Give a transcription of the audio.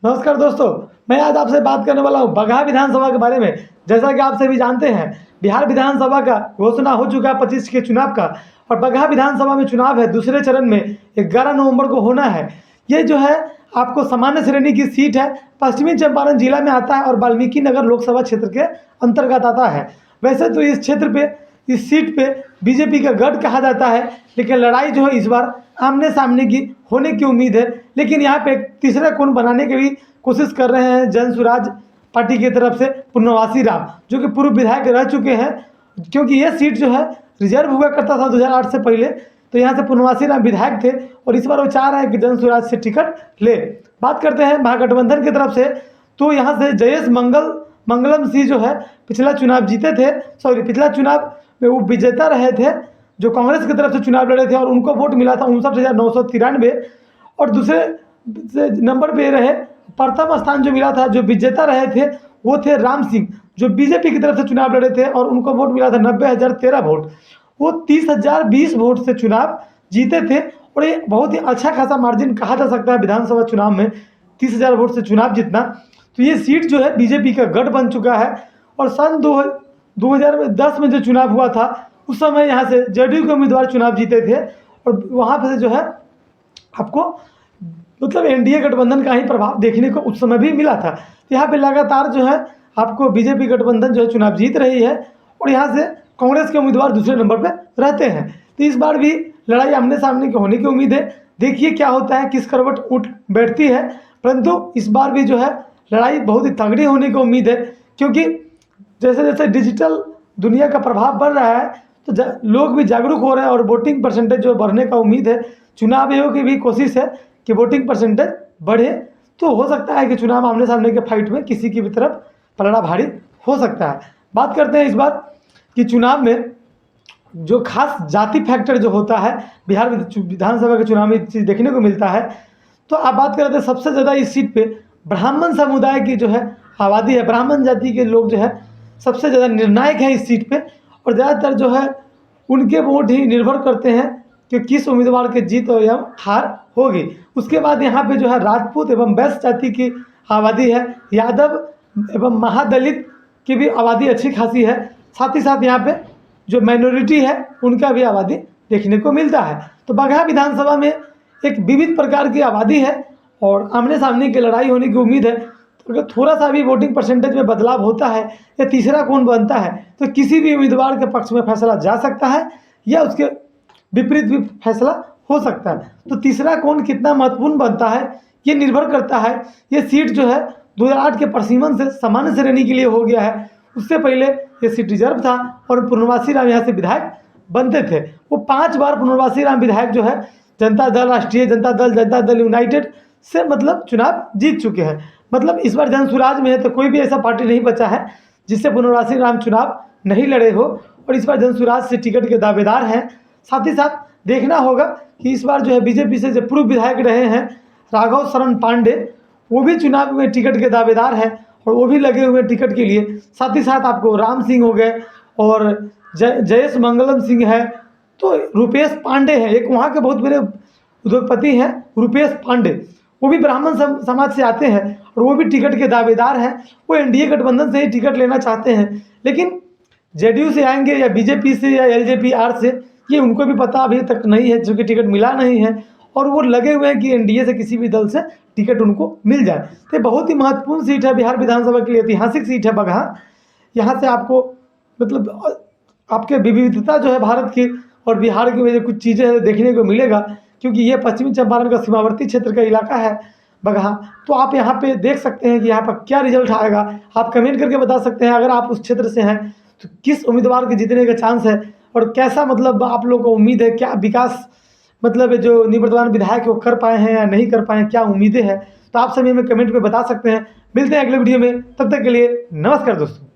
नमस्कार दोस्तों, मैं आज आपसे बात करने वाला हूँ बगहा विधानसभा के बारे में। जैसा कि आप सभी जानते हैं, बिहार विधानसभा का घोषणा हो चुका है 25 के चुनाव का, और बगहा विधानसभा में चुनाव है दूसरे चरण में 11 नवंबर को होना है। ये जो है आपको सामान्य श्रेणी की सीट है, पश्चिमी चंपारण जिला में आता है और वाल्मीकि नगर लोकसभा क्षेत्र के अंतर्गत आता है। वैसे तो इस क्षेत्र पे, इस सीट पे बीजेपी का गढ़ कहा जाता है, लेकिन लड़ाई जो है इस बार आमने सामने की होने की उम्मीद है। लेकिन यहाँ पे एक तीसरा कोण बनाने की भी कोशिश कर रहे हैं जन स्वराज पार्टी की तरफ से पूर्णवासी राम, जो कि पूर्व विधायक रह चुके हैं, क्योंकि ये सीट जो है रिजर्व हुआ करता था 2008 से पहले। तो यहाँ से पूर्णवासी राम विधायक थे और इस बार वो चाह रहे हैं कि जन स्वराज से टिकट ले। बात करते हैं महागठबंधन की तरफ से, तो यहाँ से जयेश मंगलम सिंह जो है पिछला चुनाव जीते थे, पिछला चुनाव में वो विजेता रहे थे, जो कांग्रेस की तरफ से चुनाव लड़े थे, और उनको वोट मिला था 59,993। और दूसरे नंबर पे रहे, प्रथम स्थान जो मिला था, जो विजेता रहे थे, वो थे राम सिंह, जो बीजेपी की तरफ से चुनाव लड़े थे, और उनको वोट मिला था 90,013 वोट। वो 30,020 वोट से चुनाव जीते थे, और ये बहुत ही अच्छा खासा मार्जिन कहा जा सकता है विधानसभा चुनाव में 30,000 वोट से चुनाव जीतना। तो ये सीट जो है बीजेपी का गढ़ बन चुका है। और सन 2010 में जो चुनाव हुआ था, उस समय यहाँ से जेडीयू के उम्मीदवार चुनाव जीते थे, और वहाँ पर जो है आपको मतलब एनडीए गठबंधन का ही प्रभाव देखने को उस समय भी मिला था। यहाँ पे लगातार जो है आपको बीजेपी गठबंधन जो है चुनाव जीत रही है, और यहाँ से कांग्रेस के उम्मीदवार दूसरे नंबर पे रहते हैं। तो इस बार भी लड़ाई आमने सामने की होने की उम्मीद है। देखिए क्या होता है, किस करवट उठ बैठती है, परंतु इस बार भी जो है लड़ाई बहुत ही तगड़ी होने की उम्मीद है, क्योंकि जैसे जैसे डिजिटल दुनिया का प्रभाव बढ़ रहा है, तो लोग भी जागरूक हो रहे हैं और वोटिंग परसेंटेज जो बढ़ने का उम्मीद है। चुनाव आयोग की भी कोशिश है कि वोटिंग परसेंटेज बढ़े, तो हो सकता है कि चुनाव आमने सामने के फाइट में किसी की भी तरफ पलड़ा भारी हो सकता है। बात करते हैं इस बार कि चुनाव में जो खास जाति फैक्टर जो होता है बिहार विधानसभा के चुनाव में चीज़ देखने को मिलता है। तो आप बात करते हैं सबसे ज़्यादा इस सीट पे ब्राह्मण समुदाय की जो है आबादी है, ब्राह्मण जाति के लोग जो है सबसे ज़्यादा निर्णायक है इस सीट पे, और ज़्यादातर जो है उनके वोट ही निर्भर करते हैं कि किस उम्मीदवार के जीत या हार होगी। उसके बाद यहाँ पे जो है राजपूत एवं वैश्य जाति की आबादी है, यादव एवं महादलित की भी आबादी अच्छी खासी है। साथ ही साथ यहाँ पे जो माइनॉरिटी है उनका भी आबादी देखने को मिलता है। तो बगहा विधानसभा में एक विविध प्रकार की आबादी है और आमने सामने की लड़ाई होने की उम्मीद है। तो अगर थोड़ा सा भी वोटिंग परसेंटेज में बदलाव होता है या तीसरा कोण बनता है, तो किसी भी उम्मीदवार के पक्ष में फैसला जा सकता है या उसके विपरीत भी फैसला हो सकता है। तो तीसरा कोण कितना महत्वपूर्ण बनता है, ये निर्भर करता है। ये सीट जो है 2008 के प्रसीमन से सामान्य श्रेणी के लिए हो गया है। उससे पहले ये सीट रिजर्व था और पूर्णवासी राम यहाँ से विधायक बनते थे। वो 5 बार पूर्णवासी राम विधायक जो है जनता दल, राष्ट्रीय जनता दल यूनाइटेड से मतलब चुनाव जीत चुके हैं। मतलब इस बार जन स्वराज में है तो कोई भी ऐसा पार्टी नहीं बचा है जिससे पूर्णवासी राम चुनाव नहीं लड़े हो, और इस बार जन स्वराज से टिकट के दावेदार हैं। साथ ही साथ देखना होगा कि इस बार जो है बीजेपी से जो पूर्व विधायक रहे हैं राघव शरण पांडे, वो भी चुनाव में टिकट के दावेदार हैं और वो भी लगे हुए टिकट के लिए। साथ ही साथ आपको राम सिंह हो गए और जयेश मंगलम सिंह है, तो रुपेश पांडे हैं, एक वहाँ के बहुत बड़े उद्योगपति हैं रुपेश पांडे, वो भी ब्राह्मण समाज से आते हैं और वो भी टिकट के दावेदार हैं। वो एनडीए गठबंधन से ही टिकट लेना चाहते हैं, लेकिन जेडीयू से आएंगे या बीजेपी से या एलजेपी-आर से, ये उनको भी पता अभी तक नहीं है, क्योंकि टिकट मिला नहीं है, और वो लगे हुए हैं कि एनडीए से किसी भी दल से टिकट उनको मिल जाए। तो बहुत ही महत्वपूर्ण सीट है बिहार विधानसभा के लिए, ऐतिहासिक सीट है बगहा। यहाँ से आपको मतलब आपके विविधता जो है भारत की और बिहार की वजह कुछ चीज़ें देखने को मिलेगा, क्योंकि ये पश्चिमी चंपारण का सीमावर्ती क्षेत्र का इलाका है बगहा। तो आप यहाँ पे देख सकते हैं कि यहाँ पर क्या रिजल्ट आएगा। आप कमेंट करके बता सकते हैं, अगर आप उस क्षेत्र से हैं तो किस उम्मीदवार के जीतने का चांस है, और कैसा मतलब आप लोगों को उम्मीद है, क्या विकास मतलब जो निवर्तमान विधायक वो कर पाए हैं या नहीं कर पाए हैं, क्या उम्मीदें हैं। तो आप सभी हमें कमेंट में बता सकते हैं। मिलते हैं अगले वीडियो में, तब तक के लिए नमस्कार दोस्तों।